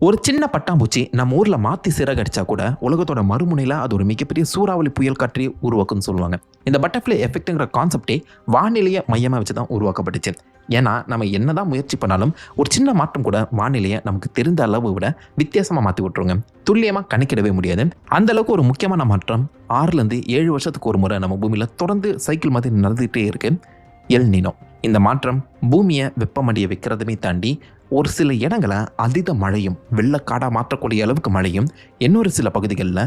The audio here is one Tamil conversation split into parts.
ஒரு சின்ன பட்டாம்பூச்சி நம்ம ஊரில் மாற்றி சிறகடிச்சா கூட உலகத்தோட மறுமுனையில் அது ஒரு மிகப்பெரிய சூறாவளி புயல் காற்றி உருவாக்குன்னு சொல்லுவாங்க. இந்த பட்டர்ஃப்ளை எஃபெக்ட்டுங்கிற கான்செப்டே வானிலையை மையமாக வச்சு தான் உருவாக்கப்பட்டுச்சு. ஏன்னா நம்ம என்னதான் முயற்சி பண்ணாலும் ஒரு சின்ன மாற்றம் கூட வானிலையை நமக்கு தெரிந்த அளவு விட வித்தியாசமாக மாற்றி விட்டுருங்க. துல்லியமாக கணக்கிடவே முடியாது. அந்த அளவுக்கு ஒரு முக்கியமான மாற்றம் 6லேருந்து 7 வருஷத்துக்கு ஒரு முறை நம்ம பூமியில் தொடர்ந்து சைக்கிள் மாதிரி நடந்துகிட்டே இருக்கு. El Nino. இந்த மாற்றம் பூமியை வெப்பமடைய வைக்கிறதுமே தாண்டி ஒரு சில இடங்களை அதீத மழையும் வெள்ளக்காடாக மாற்றக்கூடிய அளவுக்கு மழையும் இன்னொரு சில பகுதிகளில்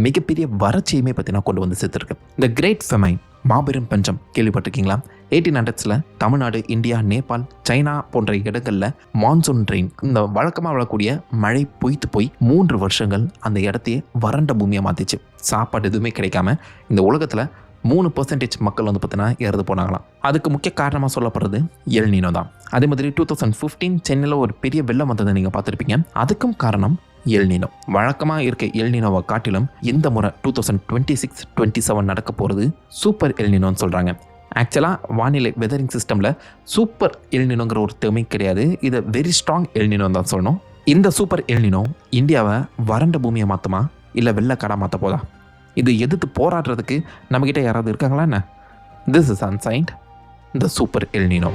மிகப்பெரிய வறட்சியுமே பற்றினா கொண்டு வந்து சேர்த்துருக்கு. இந்த கிரேட் ஃபெமைன், மாபெரும் பஞ்சம் கேள்விப்பட்டிருக்கீங்களா? 1800s Tamil Nadu, India, Nepal, China போன்ற இடங்களில் மான்சூன் ரெயின், இந்த வழக்கமாக விழக்கூடிய மழை பொய்த்து போய் 3 வருஷங்கள் அந்த இடத்தையே வறண்ட பூமியாக மாற்றிச்சு. சாப்பாடு எதுவுமே கிடைக்காம இந்த உலகத்தில் 3% மக்கள் வந்து பார்த்தீங்கன்னா இறந்து போனாங்களாம். அதுக்கு முக்கிய காரணமாக சொல்லப்படுறது எல் நினோ தான். அதே மாதிரி 2015 சென்னையில் ஒரு பெரிய வெள்ளம் வந்ததை நீங்கள் பார்த்துருப்பீங்க. அதுக்கும் காரணம் எல் நினோ. வழக்கமாக இருக்க எல் நினோவை காட்டிலும் இந்த முறை 2026-27 நடக்க போகிறது சூப்பர் எல் நினோன்னு சொல்கிறாங்க. ஆக்சுவலாக வானிலை வெதரிங் சிஸ்டமில் சூப்பர் எல் நினோங்கிற ஒரு டேர்மே கிடையாது. இதை வெரி ஸ்ட்ராங் எல் நினோ தான் சொல்லணும். இந்த சூப்பர் எல் நினோ இந்தியாவை வறண்ட பூமியை மாற்றுமா இல்லை வெள்ளக்காடாக மாற்ற போதா? இது எதிர்த்து போராடுறதுக்கு நம்மக்கிட்ட யாராவது இருக்காங்களா என்ன? This is ancient the super El Nino.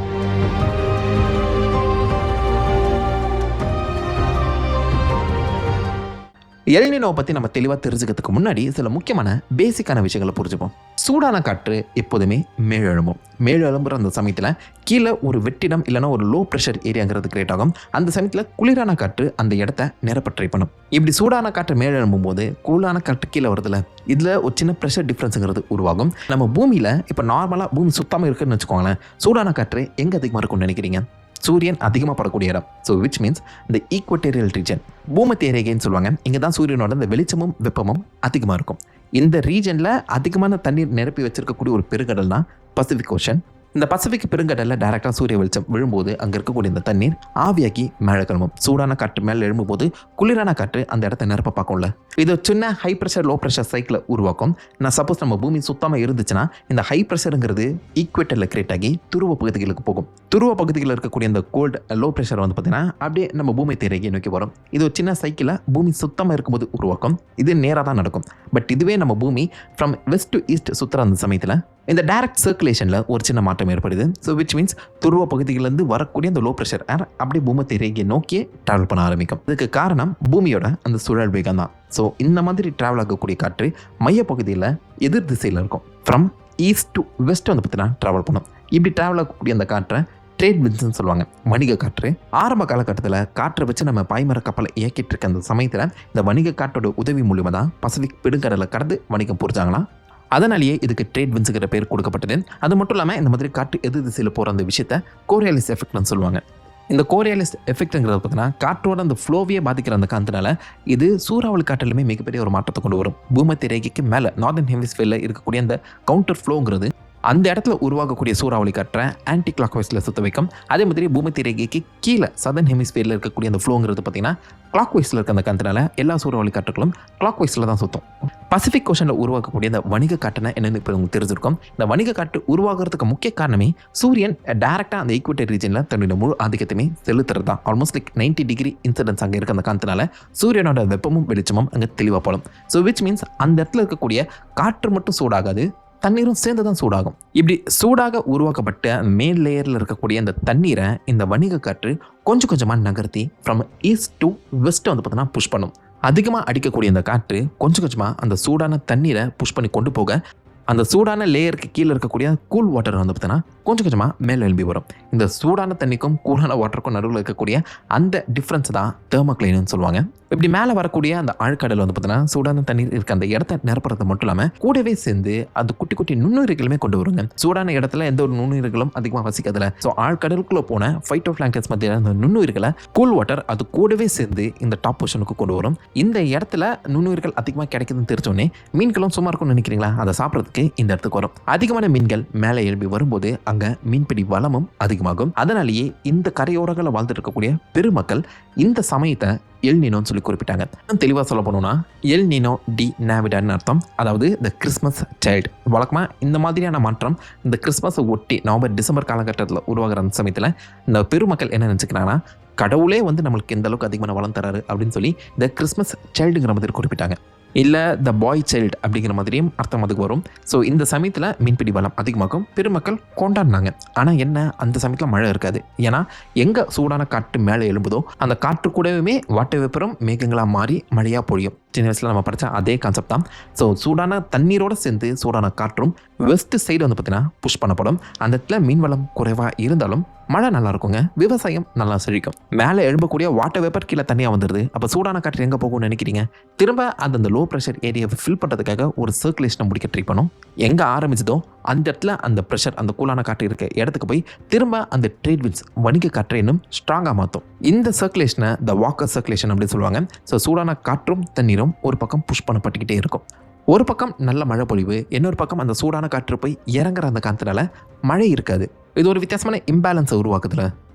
எல் நினோவை பற்றி நம்ம தெளிவாக தெரிஞ்சுக்கிறதுக்கு முன்னாடி சில முக்கியமான பேசிக்கான விஷயங்களை புரிஞ்சுப்போம். சூடான காற்று எப்போதுமே மேலெழும்பும். மேலெழும்புற அந்த சமயத்தில் கீழே ஒரு வெற்றிடம் இல்லைனா ஒரு லோ ப்ரெஷர் ஏரியாங்கிறது கிரியேட் ஆகும். அந்த சமயத்தில் குளிரான காற்று அந்த இடத்த நிரப்ப ட்ரை பண்ணும். இப்படி சூடான காற்று மேலெழும்பும் போது கூலான காற்று கீழே வருதுல, இதில் ஒரு சின்ன ப்ரெஷர் டிஃப்ரென்ஸுங்கிறது உருவாகும். நம்ம பூமியில் இப்போ நார்மலாக பூமி சுத்தமாக இருக்குன்னு வச்சுக்கோங்களேன். சூடான காற்று எங்கே அதிகமாக இருக்கும்னு நினைக்கிறீங்க? சூரியன் அதிகமாக படக்கூடிய இடம். ஸோ விச் மீன்ஸ் இந்த ஈக்வட்டோரியல் ரீஜன், பூமத்திய ரேகைன்னு சொல்லுவாங்க. இங்கே தான் சூரியனோட இந்த வெளிச்சமும் வெப்பமும் அதிகமாக இருக்கும். இந்த ரீஜனில் அதிகமான தண்ணீர் நிரப்பி வச்சிருக்கக்கூடிய ஒரு பெருங்கடல் தான் பசிபிக் ஓஷன். இந்த பசிபிக் பெருங்கடலில் டைரெக்டாக சூரிய வெளிச்சம் விழும்போது அங்கே இருக்கக்கூடிய இந்த தண்ணீர் ஆவியாக்கி மேலே கிளம்பும். சூடான காற்று மேலே எழும்பும்போது குளிரான காற்று அந்த இடத்த நிரப்ப பார்க்கும்ல. இது சின்ன ஹை ப்ரெஷர் லோ ப்ரெஷர் சைக்கிளை உருவாக்கும். நான் சப்போஸ் நம்ம பூமி சுத்தமாக இருந்துச்சுன்னா இந்த ஹை ப்ரெஷருங்கிறது ஈக்வேட்டரில் கிரியேட் ஆகி துருவ பகுதிகளுக்கு போகும். துருவ பகுதிகளில் இருக்கக்கூடிய இந்த கோல்டு லோ ப்ரெஷர் வந்து பார்த்தீங்கன்னா அப்படியே நம்ம பூமி தேரையை நோக்கி வரும். இது ஒரு சின்ன சைக்கிளை பூமி சுத்தமாக இருக்கும்போது உருவாக்கும். இது நேராக தான் நடக்கும். பட் இதுவே நம்ம பூமி ஃப்ரம் வெஸ்ட் டு ஈஸ்ட் சுற்றுற அந்த சமயத்தில் இந்த டைரக்ட் சர்க்குலேஷனில் ஒரு சின்ன மாற்றம் ஏற்படுது. ஸோ விச் மீன்ஸ் துருவ பகுதிகளிலிருந்து வரக்கூடிய அந்த லோ ப்ரெஷர் ஏர் அப்படியே பூமத்திய ரேகையை நோக்கியே ட்ராவல் பண்ண ஆரம்பிக்கும். இதுக்கு காரணம் பூமியோட அந்த சுழல் வேகம் தான். ஸோ இந்த மாதிரி ட்ராவல் ஆகக்கூடிய காற்று மையப்பகுதியில் எதிர் திசையில் இருக்கும். ஃப்ரம் ஈஸ்ட் டு வெஸ்ட் வந்து பார்த்தீங்கன்னா ட்ராவல் பண்ணும். இப்படி ட்ராவல் ஆகக்கூடிய அந்த காற்றை ட்ரேட் விண்ட்ஸ்ன்னு சொல்லுவாங்க, வணிக காற்று. ஆரம்ப காலகட்டத்தில் காற்றை வச்சு நம்ம பாய்மர கப்பலை இயக்கிட்டு இருக்க அந்த சமயத்தில் இந்த வணிக காற்றோட உதவி மூலியமாக தான் பசிபிக் பெருங்கடலை கடந்து வணிகம் புரிஞ்சாங்களாம். அதனாலேயே இதுக்கு ட்ரேட் விண்ட்ஸுங்கிற பேர் கொடுக்கப்பட்டது. அது மட்டும் இல்லாமல் இந்த மாதிரி காற்று எதிர் திசையில் போகிற அந்த விஷயத்தை கோரியாலிஸ் எஃபெக்ட்னு சொல்லுவாங்க. இந்த கோரியாலிஸ் எஃபெக்ட்ங்கிறது பார்த்தீங்கன்னா காற்றோட அந்த ஃப்ளோவையே பாதிக்கிற அந்த காரணத்தினால இது சூறாவளி காற்றிலுமே மிகப்பெரிய ஒரு மாற்றத்தை கொண்டு வரும். பூமத்திய ரேகைக்கு மேலே நார்தன் ஹெமிஸ்பியரில் இருக்கக்கூடிய அந்த கவுண்டர் ஃப்ளோங்கிறது அந்த இடத்துல உருவாகக்கூடிய சூறாவளி காற்றை ஆன்டி கிளாக் வைஸில் சுற்ற வைக்கும். அதே மாதிரி பூமத்திய ரேகைக்கு கீழே சதர்ன் ஹெமிஸ்பியரில் இருக்கக்கூடிய அந்த ஃப்ளோங்கிறது பார்த்தீங்கன்னா கிளாக் வைஸில் இருக்க அந்த காரணத்தினால எல்லா சூறாவளி காற்றுகளும் கிளாக் வைஸில் தான் சுற்றும். பசிபிக் ஓஷனில் உருவாக்கக்கூடிய இந்த வணிக காற்றுனா என்னென்னு இப்போ உங்களுக்கு தெரிஞ்சிருக்கும். இந்த வணிக காற்று உருவாகிறதுக்கு முக்கிய காரணமே சூரியன் டைரெக்டாக அந்த ஈக்வேட்டர் ரீஜனில் தன்னுடைய முழு ஆதிக்கத்தையுமே செலுத்துறது தான். ஆல்மோஸ்ட் லைக் 90 டிகிரி இன்சிடென்ஸ் அங்கே இருக்க அந்த காரணத்தினால சூரியனோட வெப்பமும் வெளிச்சமும் அங்கே தெளிவாக போடும். ஸோ விச் மீன்ஸ் அந்த இடத்துல இருக்கக்கூடிய காற்று மட்டும் சூடாகாது, தண்ணீரும் சேர்ந்து தான் சூடாகும். இப்படி சூடாக உருவாக்கப்பட்ட மேல் லேயரில் இருக்கக்கூடிய அந்த தண்ணீரை இந்த வணிக காற்று கொஞ்சம் கொஞ்சமாக நகர்த்தி ஃப்ரம் ஈஸ்ட் டு வெஸ்ட் வந்து பார்த்தீங்கன்னா புஷ் பண்ணும். அதிகமாக அடிக்கக்கூடிய அந்த காற்று கொஞ்சம் கொஞ்சமாக அந்த சூடான தண்ணீரை புஷ் பண்ணி கொண்டு போக அந்த சூடான லேயருக்கு கீழே இருக்கக்கூடிய கூல் வாட்டர் வந்து பார்த்தீங்கன்னா கொஞ்சம் கொஞ்சமாக மேலே எழுப்பி வரும். இந்த சூடான தண்ணிக்கும் கூலான வாட்டருக்கும் நடுவில் இருக்கக்கூடிய அந்த டிஃப்ரென்ஸ் தான் தெர்மோக்ளைன்னு சொல்லுவாங்க. இப்படி மேலே வரக்கூடிய அந்த ஆழ்கடல் வந்து பார்த்தீங்கன்னா சூடான தண்ணீர் இருக்க அந்த இடத்த நிரப்புறது மட்டும் இல்லாமல் கூடவே சேர்ந்து அந்த குட்டி குட்டி நுண்ணுயிர்களுமே கொண்டு வருங்க. சூடான இடத்துல எந்த ஒரு நுண்ணுயிர்களும் அதிகமாக வசிக்காதுல. ஸோ ஆழ்கடலுக்குள்ளே போன ஃபைட்டோபிளாங்கன்ஸ் மத்தியில் அந்த நுண்ணுயிர்களை கூல் வாட்டர் அது கூடவே சேர்ந்து இந்த டாப் போர்ஷனுக்கு கொண்டு வரும். இந்த இடத்துல நுண்ணுயிர்கள் அதிகமாக கிடைக்குதுன்னு தெரிஞ்சோடனே மீன்களும் சும்மா இருக்கும்னு நினைக்கிறீங்களா? அதை சாப்பிட்றது கான்செப்ட்க்கு இந்த இடத்துக்கு வரும். அதிகமான மீன்கள் மேலே எழுப்பி வரும்போது அங்கே மீன்பிடி வளமும் அதிகமாகும். அதனாலேயே இந்த கரையோரங்களில் வாழ்ந்துட்டு இருக்கக்கூடிய பெருமக்கள் இந்த சமயத்தை எல் நீனோன்னு சொல்லி குறிப்பிட்டாங்க. தெளிவாக சொல்ல போனோம்னா எல் நீனோ டி நேவிடான்னு அர்த்தம். அதாவது த கிறிஸ்மஸ் சைல்டு. வழக்கமாக இந்த மாதிரியான மாற்றம் இந்த கிறிஸ்மஸை ஒட்டி நவம்பர் டிசம்பர் காலகட்டத்தில் உருவாகிற அந்த சமயத்தில் இந்த பெருமக்கள் என்ன நினச்சிக்கிறாங்கன்னா, கடவுளே நம்மளுக்கு எந்த அளவுக்கு அதிகமான வளம் தராரு அப்படின்னு சொல்லி இந்த கிறிஸ்மஸ் சைல்டுங்கிற மாதிரி குறிப்பிட்டாங்க. இல்லை த பாய் சைல்டு அப்படிங்கிற மாதிரியும் அர்த்தம் அதுக்கு வரும். ஸோ இந்த சமயத்தில் மீன்பிடி வளம் அதிகமாகும், பெருமக்கள் கொண்டாடினாங்க. ஆனால் என்ன, அந்த சமயத்தில் மழை இருக்காது. ஏன்னா எங்கே சூடான காற்று மேலே எழும்புதோ அந்த காற்று கூடவே வாட்டை வெப்பரம் மேகங்களாக மாறி மழையாக பொழியும். சின்ன வயசில் நம்ம படித்த அதே கான்செப்ட் தான். ஸோ சூடான தண்ணீரோடு சேர்ந்து சூடான காற்றும் வெஸ்ட் சைடு பார்த்தீங்கன்னா புஷ் பண்ணப்படும். அந்த இடத்துல மீன்வளம் குறைவாக இருந்தாலும் மழை நல்லா இருக்குங்க, விவசாயம் நல்லா செழிக்கும். மேலே எழும்பக்கூடிய வாட்டர் வேப்பர் கீழே தனியாக வந்துடுது. அப்போ சூடான காற்று எங்கே போகும்னு நினைக்கிறீங்க? திரும்ப அந்த லோ ப்ரெஷர் ஏரியாவை ஃபில் பண்ணுறதுக்காக ஒரு சர்க்குலேஷனை முடிக்க ட்ரை பண்ணும். எங்கே ஆரம்பிச்சதோ அந்த இடத்துல அந்த ப்ரெஷர், அந்த கூலான காற்று இருக்க இடத்துக்கு போய் திரும்ப அந்த ட்ரேட் விண்ட்ஸ் வணிக காற்றை இன்னும் ஸ்ட்ராங்காக மாற்றும். இந்த சர்க்குலேஷனை த வாக்கர் சர்க்குலேஷன் அப்படின்னு சொல்லுவாங்க. ஸோ சூடான காற்றும் தண்ணீரும் ஒரு பக்கம் புஷ் பண்ணப்பட்டுக்கிட்டே இருக்கும். ஒரு பக்கம் நல்ல மழை பொழிவு, இன்னொரு பக்கம் அந்த சூடான காற்று போய் இறங்குற அந்த காற்றுனால மழை இருக்காது. இது ஒரு வித்தியாசமான இம்பேலன்ஸை உருவாக்குதுல.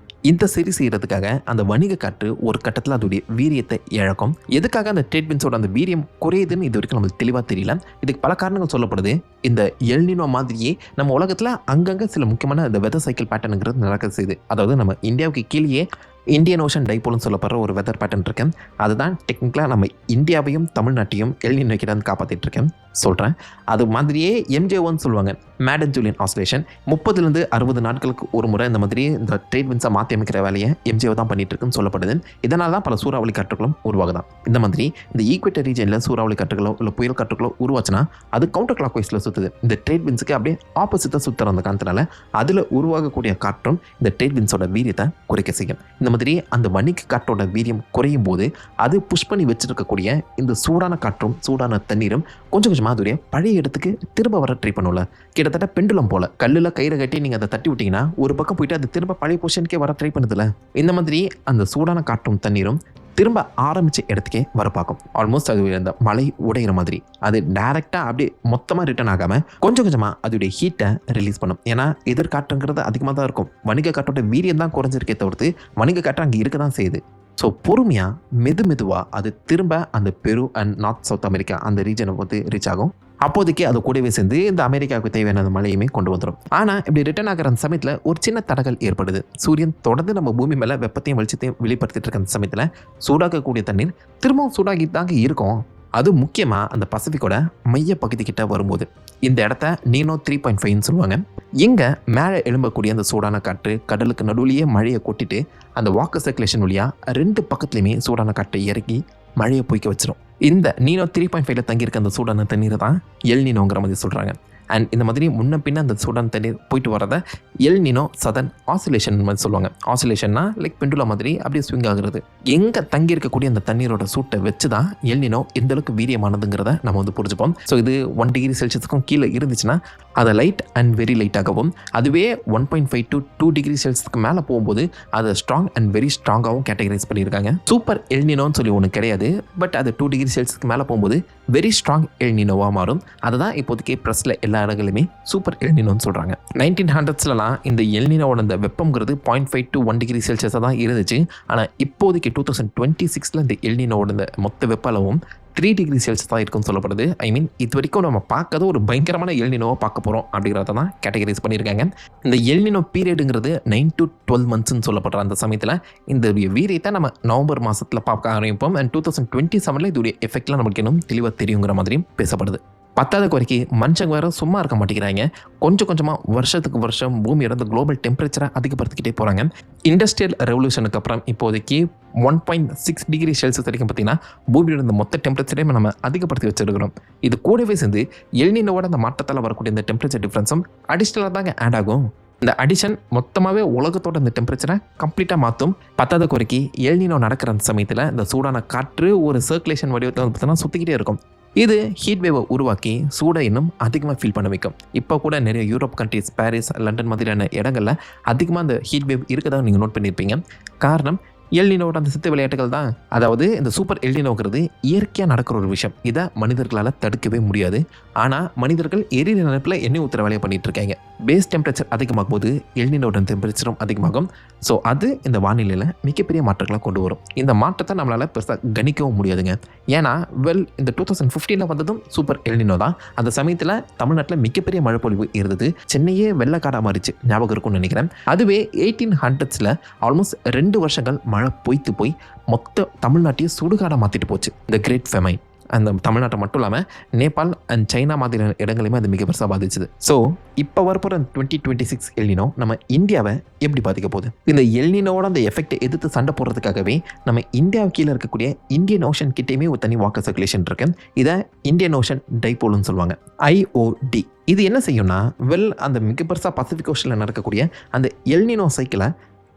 இந்த சரி செய்கிறதுக்காக அந்த வணிக காற்று ஒரு கட்டத்தில் அதோடைய வீரியத்தை இழக்கும். எதுக்காக அந்த ட்ரேட்மெண்ட்ஸோட அந்த வீரியம் குறையுதுன்னு இது வரைக்கும் நம்மளுக்கு தெளிவாக தெரியல. இதுக்கு பல காரணங்கள் சொல்லப்படுது. இந்த எல் நீனோ மாதிரியே நம்ம உலகத்தில் அங்கங்கே சில முக்கியமான இந்த வெதர் சைக்கிள் பேட்டர்னுங்கிறது நடக்க செய்யுது. அதாவது நம்ம இந்தியாவுக்கு கீழேயே இந்தியன் ஓஷன் டைபோல்னு சொல்லப்படுற ஒரு வெதர் பேட்டர்ன் இருக்கேன். அதுதான் டெக்னிக்கலாக நம்ம இந்தியாவையும் தமிழ்நாட்டையும் எல் நீனோ கிட்ட காப்பாற்றிட்டு இருக்கேன் சொல்கிறேன். அது மாதிரியே MJ1 சொல்லுவாங்க, மேடன் ஜூலியன் ஆஸ்லேஷன். 30 to 60 நாட்களுக்கு ஒரு முறை இந்த மாதிரி இந்த ட்ரேட் விண்ட்ஸை மாற்றி அமைக்கிற வேலையை MJ தான் பண்ணிட்டு இருக்குன்னு சொல்லப்படுது. இதனால தான் பல சூறாவளி காற்றுகளும் உருவாகுதான். இந்த மாதிரி இந்த ஈக்வேட்டர் ரீஜனில் சூறாவளி காற்றுகளோ இல்லை புயல் காற்றுகளோ உருவாச்சுன்னா அது கவுண்டர் கிளாக் வைஸில் சுற்றுது. இந்த ட்ரேட் விண்ட்ஸுக்கு அப்படியே ஆப்போசிட்டாக சுற்றுற அந்த காரணத்தினால அதில் உருவாகக்கூடிய காற்றும் இந்த ட்ரேட் விண்ட்ஸோட வீரியத்தை குறைக்க செய்யும். இந்த மாதிரி அந்த வணிக காற்றோட வீரியம் குறையும் போது அது புஷ் பண்ணி வச்சிருக்கக்கூடிய இந்த சூடான காற்றும் சூடான தண்ணீரும் கொஞ்சம் கொஞ்சமாக அதுடைய பழைய இடத்துக்கு திரும்ப வர ட்ரை பண்ணும்ல. கிட்டத்தட்ட பெண்டுலம் போல கல்லில் கயிறை கட்டி நீங்கள் அதை தட்டி விட்டீங்கன்னா ஒரு பக்கம் போயிட்டு அது திரும்ப பழைய பொசிஷனுக்கே வர ட்ரை பண்ணுதுல. இந்த மாதிரி அந்த சூடான காற்றும் தண்ணீரும் திரும்ப ஆரம்பித்த இடத்துக்கே வர பார்க்கும். ஆல்மோஸ்ட் அது அந்த மலை உடைகிற மாதிரி அது டைரெக்டாக அப்படியே மொத்தமாக ரிட்டர்ன் ஆகாமல் கொஞ்சம் கொஞ்சமாக அதோடைய ஹீட்டை ரிலீஸ் பண்ணும். ஏன்னா எதிர்காற்றுங்கிறது அதிகமாக தான் இருக்கும். வணிக காற்றோட வீரியம் தான் குறைஞ்சிருக்கே தவிர்த்து வணிக காற்று அங்கே இருக்க தான் செய்யுது. ஸோ பொறுமையாக மெதுவாக அது திரும்ப அந்த பெரு அண்ட் நார்த் சவுத் அமெரிக்கா அந்த ரீஜனை ரீச் ஆகும். அப்போதைக்கு அது கூடவே சேர்ந்து இந்த அமெரிக்காவுக்கு தேவையான அந்த மழையுமே கொண்டு வந்துடும். ஆனால் இப்படி ரிட்டர்ன் ஆகிற அந்த சமயத்தில் ஒரு சின்ன தடங்கள் ஏற்படுது. சூரியன் தொடர்ந்து நம்ம பூமி மேலே வெப்பத்தையும் வெளிச்சத்தையும் வெளிப்படுத்திட்டு இருக்க அந்த சமயத்தில் சூடாக்கக்கூடிய தண்ணீர் திரும்பவும் சூடாகி தாங்க இருக்கும். அது முக்கியமாக அந்த பசிபிக்கோட மைய பகுதிக்கிட்ட வரும்போது இந்த இடத்த நீனோ 3.5ன்னு சொல்லுவாங்க. இங்கே மேலே எழும்பக்கூடிய அந்த சூடான காற்று கடலுக்கு நடுவுலையே மழையை கொட்டிட்டு அந்த வாக்கர் சர்க்குலேஷன் வழியாக 2 பக்கத்துலையுமே சூடான காற்றை இறக்கி மழையை பொய்க்க வச்சிரும். இந்த நீனோ 3.5ல தங்கியிருக்க அந்த சூடான தண்ணீரை தான் எல் நீனோங்கிற மாதிரி சொல்கிறாங்க. அண்ட் இந்த மாதிரி முன்ன பின்ன அந்த சூடான தண்ணீர் போயிட்டு வரதை எல் நீனோ சதன் ஆசிலேஷன் மாதிரி சொல்லுவாங்க. ஆசிலேஷன்னா லைக் பெண்டுலா மாதிரி அப்படியே ஸ்விங் ஆகுறது. எங்கே தங்கி இருக்கக்கூடிய அந்த தண்ணீரோட சூட்டை வச்சு தான் எல் நீனோ எந்த அளவுக்கு வீரியமானதுங்கிறத நம்ம புரிஞ்சுப்போம். ஸோ இது 1 degree செல்சியஸுக்கும் கீழே இருந்துச்சுன்னா அதை லைட் அண்ட் வெரி லைட்டாகவும், அதுவே 1.5 to 2 degree செல்சியஸ்க்கு மேலே போகும்போது அதை ஸ்ட்ராங் அண்ட் வெரி ஸ்ட்ராங்காகவும் கேட்டகரைஸ் பண்ணியிருக்காங்க. சூப்பர் எல் நீனோன்னு சொல்லி ஒன்று கிடையாது. பட் அது 2 degree செல்சியஸ்க்கு மேலே போகும்போது வெரி ஸ்ட்ராங் எல் நீனோவாக மாறும். அதுதான் இப்போதைக்கு ப்ரெஸ்ஸில் எல்லா இடங்களுமே சூப்பர் எல் நீனோன்னு சொல்கிறாங்க. 1900sலாம் இந்த எல் நீனோட இந்த வெப்பம்ங்கிறது 0.5 to 1 degree செல்சியஸாக தான் இருந்துச்சு. ஆனால் இப்போதைக்கு 2026 இந்த எல் நீனோட இந்த மொத்த வெப்ப அளவும் 3 degree செல்சியஸ் தான் இருக்குன்னு சொல்லப்படுது. ஐ மீன் இது வரைக்கும் நம்ம பார்க்காத ஒரு பயங்கரமான எல் நீனோவை பார்க்க போகிறோம் அப்படிங்கிறத தான் கேட்டகரைஸ் பண்ணியிருக்காங்க. இந்த எல் நீனோ பீரியடுங்கிறது 9 to 12 monthsன்னு சொல்லப்படுற அந்த சமயத்தில் இந்த வீரியத்தை நம்ம நவம்பர் மாதத்தில் பார்க்க ஆரம்பிப்போம். அண்ட் 2027 இதோடைய எஃபெக்ட்லாம் நமக்கு இன்னும் தெளிவாக தெரியுங்கிற மாதிரியும் பேசப்படுது. பத்தாவது குறைக்கு மனுஷங்க வேறு சும்மா இருக்க மாட்டேங்கிறாங்க. கொஞ்சம் கொஞ்சமாக வருஷத்துக்கு வருஷம் பூமியோட இந்த குளோபல் டெம்பரேச்சரை அதிகப்படுத்திக்கிட்டே போகிறாங்க. இண்டஸ்ட்ரியல் ரெவல்யூஷனுக்கு அப்புறம் இப்போதைக்கு 1.6 degree செல்சியஸ் வரைக்கும் பார்த்திங்கன்னா பூமியோட இந்த மொத்த டெம்பரேச்சரையும் நம்ம அதிகப்படுத்தி வச்சுருக்கிறோம். இது கூடவே சேர்ந்து எல் நீனோவோட அந்த மாற்றத்தால் வரக்கூடிய இந்த டெம்பரேச்சர் டிஃப்ரென்ஸும் அடிஷ்னலாக தாங்க ஆட் ஆகும். இந்த அடிஷன் மொத்தமாகவே உலகத்தோட இந்த டெம்பரேச்சரை கம்ப்ளீட்டாக மாற்றும். பத்தாவது குறைக்கு எல் நீனோ நடக்கிற அந்த சமயத்தில் இந்த சூடான காற்று ஒரு சர்க்குலேஷன் வடிவத்தில் பார்த்தீங்கன்னா சுற்றிக்கிட்டே இருக்கும். இது ஹீட் வேவை உருவாக்கி சூடை இன்னும் அதிகமாக ஃபீல் பண்ண வைக்கும். இப்போ கூட நிறைய யூரோப் கண்ட்ரிஸ், பாரிஸ், லண்டன் மாதிரியான இடங்களில் அதிகமாக அந்த ஹீட் வேவ் இருக்கதான் நீங்கள் நோட் பண்ணியிருப்பீங்க. காரணம் எல்னினோட அந்த சித்து விளையாட்டுகள் தான். அதாவது இந்த சூப்பர் எல்னினோங்கிறது இயற்கையாக நடக்கிற ஒரு விஷயம். இதை மனிதர்களால் தடுக்கவே முடியாது. ஆனால் மனிதர்கள் எரியிற நினைப்பில் எண்ணெய் ஊற்றுற வேலையை பண்ணிட்டு இருக்காங்க. பேஸ் டெம்பரேச்சர் அதிகமாகும் போது எல்னினோட டெம்பரேச்சரும் அதிகமாகும். ஸோ அது இந்த வானிலையில் மிகப்பெரிய மாற்றங்களை கொண்டு வரும். இந்த மாற்றத்தை நம்மளால் பெருசாக கணிக்கவும் முடியாதுங்க. ஏன்னா இந்த 2015 வந்ததும் சூப்பர் எல்னினோ தான். அந்த சமயத்தில் தமிழ்நாட்டில் மிகப்பெரிய மழை பொழிவு இருந்தது. சென்னையே வெள்ளக்காடாக மாறிச்சு, ஞாபகம் இருக்கும்னு நினைக்கிறேன். அதுவே 1800s ஆல்மோஸ்ட் 2 வருஷங்கள் மழை பொய்த்து போய் மொத்த தமிழ்நாட்டையே சுடுகாடாக மாற்றிட்டு போச்சு இந்த கிரேட் ஃபெமைன். அந்த தமிழ்நாட்டை மட்டும் இல்லாமல் நேபாள் அண்ட் சைனா மாதிரியான இடங்களையுமே அது மிக பெருசாக பாதிச்சுது. ஸோ இப்போ வரப்போகிற 2026 எல்னினோ நம்ம இந்தியாவை எப்படி பாதிக்க போகுது? இந்த எல்னினோட அந்த எஃபெக்டை எதிர்த்து சண்டை போடுறதுக்காகவே நம்ம இந்தியாவுக்கு கீழே இருக்கக்கூடிய இந்தியன் ஓஷன் கிட்டேயுமே ஒரு தனி வாட்டர் சர்க்குலேஷன் இருக்கு. இதை இந்தியன் ஓஷன் டைபோல்னு சொல்லுவாங்க, IOD. இது என்ன செய்யும்னா அந்த மிக பெருசாக பசிபிக் ஓஷனில் நடக்கக்கூடிய அந்த எல்னினோ சைக்கிளை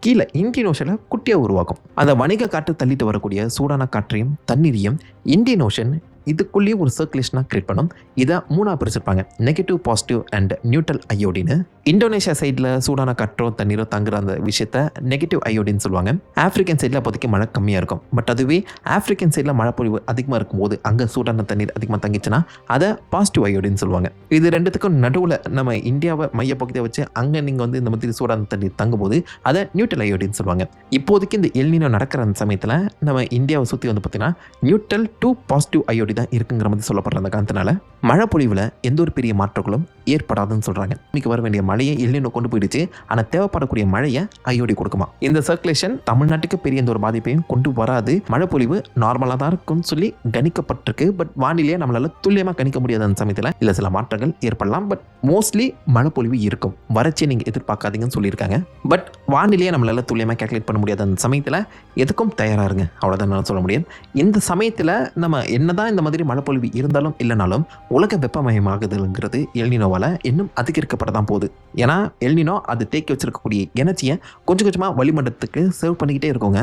கீழே இந்தியன் ஓஷனில் குட்டியாக உருவாக்கும். அந்த வணிக காற்று தள்ளிட்டு வரக்கூடிய சூடான காற்றையும் தண்ணீரையும் இந்தியன் ஓஷன் இதுக்குள்ளேயே ஒரு சர்க்குலேஷனாக கிரியேட் பண்ணும். இதை 3ஆக பிரிச்சிருப்பாங்க, நெகட்டிவ், பாசிட்டிவ் அண்ட் நியூட்ரல் அயோடின்னு. இந்தோனேஷியா சைடில் சூடான காற்றோ தண்ணீரோ தங்குற அந்த விஷயத்த நெகட்டிவ் அயோடின்னு சொல்லுவாங்க. ஆஃப்ரிக்கன் சைடில் அப்போதைக்கு மழை கம்மியாக இருக்கும். பட் அதுவே ஆஃப்ரிக்கன் சைடில் மழை பொழிவு அதிகமாக இருக்கும்போது அங்கே சூடான தண்ணீர் அதிகமாக தங்கிச்சுன்னா அதை பாசிட்டிவ் அயோடின்னு சொல்லுவாங்க. இது ரெண்டுத்துக்கும் நடுவில் நம்ம இந்தியாவை மையப்பகுதியை வச்சு அங்கே நீங்கள் இந்த மாதிரி சூடான தண்ணீர் தங்கும்போது அதை நியூட்ரல் அயோடின்னு சொல்லுவாங்க. இப்போதைக்கு இந்த எல்னினோ நடக்கிற அந்த சமயத்தில் நம்ம இந்தியாவை சுற்றி பார்த்தீங்கன்னா நியூட்ரல் டு பாசிட்டிவ் அயோடி தான் இருக்குங்கிற மாதிரி சொல்லப்படுற அந்த காரணத்தினால மழை பொழிவில் எந்த ஒரு பெரிய மாற்றங்களும் ஏற்படாதுன்னு சொல்கிறாங்க. இன்னைக்கு வர வேண்டிய மழையை எல்னினோ கொண்டு போயிடுச்சு. ஆனால் தேவைப்படக்கூடிய மழையை ஐஓடி கொடுக்குமா. இந்த சர்க்குலேஷன் தமிழ்நாட்டுக்கு பெரிய எந்த ஒரு பாதிப்பையும் கொண்டு வராது. மழை பொழிவு நார்மலாக தான் இருக்கும்னு சொல்லி கணிக்கப்பட்டிருக்கு. பட் வானிலையை நம்மளால துல்லியமாக கணிக்க முடியாத அந்த சமயத்தில் இல்லை சில மாற்றங்கள் ஏற்படலாம். பட் மோஸ்ட்லி மழை பொழிவு இருக்கும், வறட்சியை நீங்கள் எதிர்பார்க்காதீங்கன்னு சொல்லியிருக்காங்க. பட் வானிலையை நம்மளால துல்லியமாக கேல்குலேட் பண்ண முடியாத அந்த சமயத்தில் எதுக்கும் தயாராக இருங்க, அவ்வளோதான் நான் சொல்ல முடியும். இந்த சமயத்தில் நம்ம என்னதான் இந்த மாதிரி மழை பொழிவு இருந்தாலும் இல்லைனாலும் உலக வெப்பமயமாகுதுங்கிறது எல்னினோவால் இன்னும் அதிகரிக்கப்பட தான் போகுது. ஏன்னா எல்னினோ அது தேக்கி வச்சிருக்கக்கூடிய எனர்ஜியை கொஞ்சம் கொஞ்சமாக வளிமண்டலத்துக்கு சர்வ் பண்ணிக்கிட்டே இருக்குங்க.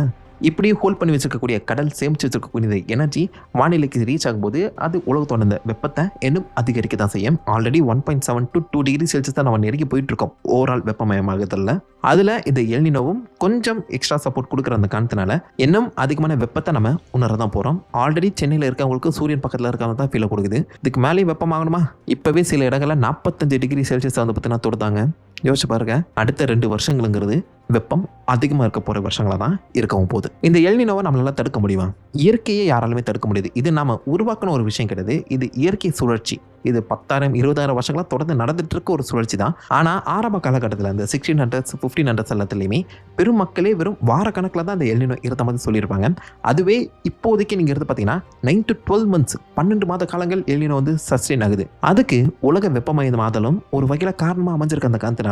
இப்படி ஹோல்ட் பண்ணி வச்சிருக்கக்கூடிய கடல் சேமிச்சு வச்சிருக்கக்கூடிய எனர்ஜி வானிலைக்கு ரீச் ஆகும்போது அது உலகத்தோட அந்த வெப்பத்தை இன்னும் அதிகரிக்க தான் செய்யும். ஆல்ரெடி 1.7 to 2 டிகிரி செல்சியஸ் தான் நம்ம நெருங்கி போயிட்டு இருக்கோம் ஓவரால் வெப்பமயமாகுதல்ல. அதில் இந்த எல்னினோவும் கொஞ்சம் எக்ஸ்ட்ரா சப்போர்ட் கொடுக்குற அந்த காரணத்தினால இன்னும் அதிகமான வெப்பத்தை நம்ம உணர தான் போகிறோம். ஆல்ரெடி சென்னையில் இருக்கவங்களுக்கு சூரியன் பக்கத்தில் இருக்கவங்க தான் ஃபீல் கொடுக்குது. இதுக்கு மேலே வெப்பமாகணுமா? இப்போவே சில இடங்களில் 45 டிகிரி செல்சியஸ் வந்து பார்த்தீங்கன்னா தொடுத்தாங்க. யோசிச்சு பாருங்க, அடுத்த 2 வருஷங்களுங்கிறது வெப்பம் அதிகமாக இருக்க போகிற வருஷங்களாக தான் இருக்கவும் போகுது. இந்த எல்னினோவை நம்மளால தடுக்க முடியுமா? இயற்கையை யாராலுமே தடுக்க முடியாது. இது நம்ம உருவாக்கின ஒரு விஷயம் கிடையாது. இது இயற்கை சுழற்சி. இது 10,000 20,000 வருஷங்களாக தொடர்ந்து நடந்துட்டு இருக்க ஒரு சுழற்சி தான். ஆனால் ஆரம்ப காலகட்டத்தில் இந்த 1600s 1500s எல்லாத்துலேயுமே பெரும் மக்களே வெறும் வார கணக்கில் தான் அந்த எல்னினோ இருந்த மாதிரி சொல்லியிருப்பாங்க. அதுவே இப்போதைக்கு நீங்கள் பார்த்தீங்கன்னா 9 to 12 months 12 மாத காலங்கள் எல்னினோ சஸ்டெயின் ஆகுது. அதுக்கு உலக வெப்பமயமாதலும் ஒரு வகையில் காரணமாக அமைஞ்சிருக்க அந்த காரணத்தினால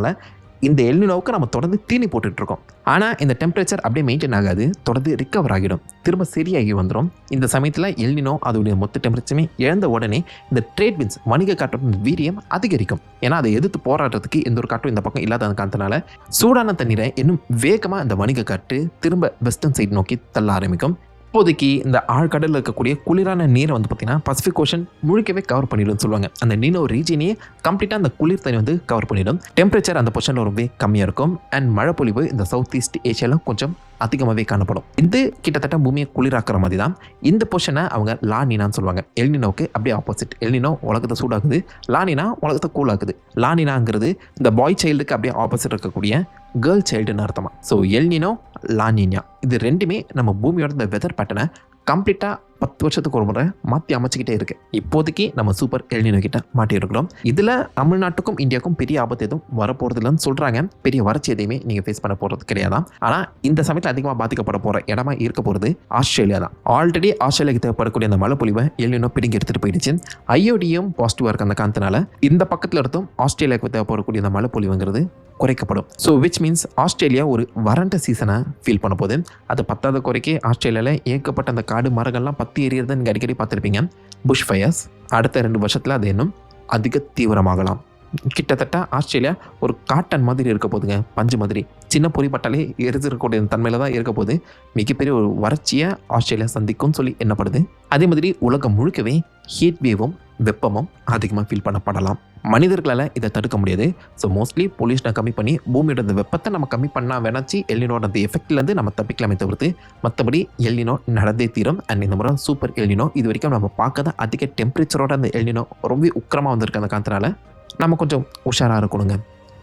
இந்த எல்னினோவுக்கு நம்ம தொடர்ந்து தீனி போட்டுட்டு இருக்கோம். ஆனால் இந்த டெம்பரேச்சர் அப்படியே மெயின்டைன் ஆகாது, தொடர்ந்து ரிக்கவர் ஆகிடும், திரும்ப சரியாகி வந்துடும். இந்த சமயத்தில் எல்னினோ அதோடைய மொத்த டெம்பரேச்சருமே இழந்த உடனே இந்த ட்ரேட் விண்ட்ஸ் வணிக காற்றோட வீரியம் அதிகரிக்கும். ஏன்னா அதை எதிர்த்து போராடுறதுக்கு எந்த ஒரு காற்றும் இந்த பக்கம் இல்லாத காரணத்தினால சூடான தண்ணீரை இன்னும் வேகமாக இந்த வணிக காற்று திரும்ப வெஸ்டர்ன் சைடு நோக்கி தள்ள ஆரம்பிக்கும். இப்போதைக்கு இந்த ஆழ்கடலில் இருக்கக்கூடிய குளிரான நீரை பார்த்தீங்கன்னா பசிபிக் ஓஷன் முழுக்கவே கவர் பண்ணிடும்னு சொல்லுவாங்க. அந்த நீனோ ரீஜியனையே கம்ப்ளீட்டாக அந்த குளிர் தண்ணி கவர் பண்ணிடும். டெம்பரேச்சர் அந்த பொசிஷனில் ரொம்பவே கம்மியாக இருக்கும். அண்ட் மழை பொழிவு இந்த சவுத் ஈஸ்ட் ஏஷியாவில் கொஞ்சம் அதிகமாகவே காணப்படும். இது கிட்டத்தட்ட பூமியை குளிராக்குற மாதிரி தான். இந்த பொசிஷனை அவங்க லானினான்னு சொல்லுவாங்க. எல்னினோவுக்கு அப்படியே ஆப்போசிட். எல்னினோ உலகத்தை சூடாக்குது, லானினா உலகத்தை கூலாக்குது. லானினாங்கிறது இந்த பாய் சைல்டுக்கு அப்படியே ஆப்போசிட் இருக்கக்கூடிய கேர்ள் சைல்டுன்னு அர்த்தமா. ஸோ எல்னினோ லானினா இது ரெண்டுமே நம்ம பூமியோட இந்த வெதர் பேட்டர்னை கம்ப்ளீட்டாக 10 வருஷத்துக்கு ஒரு முறை மாற்றி அமைச்சிக்கிட்டே இருக்கு. இப்போதைக்கு நம்ம சூப்பர் எல்னினோ கிட்ட மாட்டியிருக்கிறோம். இதில் தமிழ்நாட்டுக்கும் இந்தியாவுக்கும் பெரிய ஆபத்து எதுவும் வரப்போகிறது இல்லைன்னு சொல்கிறாங்க. பெரிய வறட்சி எதையுமே நீங்கள் ஃபேஸ் பண்ண போகிறது கிடையாதான். ஆனால் இந்த சமயத்தில் அதிகமாக பாதிக்கப்பட போகிற இடமா இருக்க போகிறது ஆஸ்திரேலியா தான். ஆல்ரெடி ஆஸ்திரேலியாவுக்கு தேவைப்படக்கூடிய அந்த மழை பொழிவை எல்னினோ பிடிங்கி எடுத்துகிட்டு போயிடுச்சு. ஐஓடியும் பாசிட்டிவாக இருக்க அந்த காரணத்தினால இந்த பக்கத்தில் இருந்தும் ஆஸ்திரேலியாவுக்கு தேவைப்படக்கூடிய அந்த மழை பொழிவுங்கிறது குறைக்கப்படும். ஸோ விச் மீன்ஸ் ஆஸ்திரேலியா ஒரு வறண்ட சீசனை ஃபீல் பண்ண போகுது. அது 10வது குறைக்கு ஆஸ்திரேலியாவில் ஏகப்பட்ட அந்த காடு மரங்கள்லாம் பற்றி எரியறதை நீங்கள் அடிக்கடி பார்த்துருப்பீங்க. புஷ் ஃபயர்ஸ் அடுத்த 2 வருஷத்தில் அது இன்னும் அதிக தீவிரமாகலாம். கிட்டத்தட்ட ஆஸ்திரேலியா ஒரு காட்டன் மாதிரி இருக்க போகுதுங்க, பஞ்சு மாதிரி. சின்ன பொறி பட்டாலே எரிஞ்சிருக்கக்கூடிய தன்மையில் தான் இருக்க போகுது. மிகப்பெரிய ஒரு வறட்சியை ஆஸ்திரேலியா சந்திக்கும்னு சொல்லி எண்ணப்படுது. அதே மாதிரி உலகம் முழுக்கவே ஹீட் வேவும் வெப்பமும் அதிகமாக ஃபீல் பண்ணப்படலாம். மனிதர்களால் இதை தடுக்க முடியாது. ஸோ மோஸ்ட்லி பொல்யூஷனை கம்மி பண்ணி பூமியோட இந்த வெப்பத்தை நம்ம கம்மி பண்ணால் வேணாச்சு எல்னினோட அந்த எஃபெக்ட்லேருந்து நம்ம தப்பிக்கலாமே தவிர்த்து மற்றபடி எல்னினோ நடந்தே தீரும். அண்ட் இந்த முறை சூப்பர் எல்னினோ இது வரைக்கும் நம்ம பார்க்காத அதிக டெம்பரேச்சரோட அந்த எல்னினோ ரொம்ப உக்கிரமாக வந்திருக்கு. அந்த காலத்தினால நம்ம கொஞ்சம் உஷாராக இருக்கணுங்க.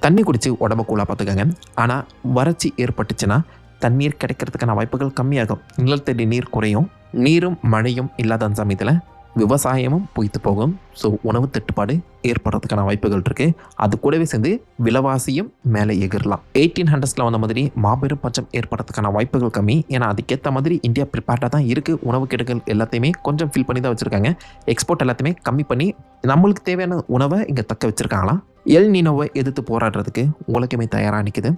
தண்ணி குடித்து உடம்பு கூலாக பார்த்துக்கோங்க. ஆனால் வறட்சி ஏற்பட்டுச்சுன்னா தண்ணீர் கிடைக்கிறதுக்கான வாய்ப்புகள் கம்மியாகும். நிலத்தடி நீர் குறையும். நீரும் மழையும் இல்லாத அந்த சமயத்தில் விவசாயமும் பொய்த்து போகும். ஸோ உணவு தட்டுப்பாடு ஏற்படுறதுக்கான வாய்ப்புகள் இருக்குது. அது கூடவே சேர்ந்து விலைவாசியும் மேலே எகிரலாம். 1800s வந்த மாதிரி மாபெரும் பஞ்சம் ஏற்படுறதுக்கான வாய்ப்புகள் கம்மி. ஏன்னா அதுக்கேற்ற மாதிரி இந்தியா ப்ரிப்பேர்டாக தான் இருக்குது. உணவு கெடுகள் எல்லாத்தையுமே கொஞ்சம் ஃபில் பண்ணி தான் வச்சுருக்காங்க. எக்ஸ்போர்ட் எல்லாத்தையுமே கம்மி பண்ணி நம்மளுக்கு தேவையான உணவை இங்கே தக்க வச்சுருக்காங்களாம். எல் நீனோவை எதிர்த்து போராடுறதுக்கு உலகமே தயாராக நிற்குது.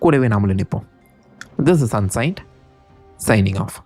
கூடவே நாமளும் நிற்போம். This is sunshade signing off.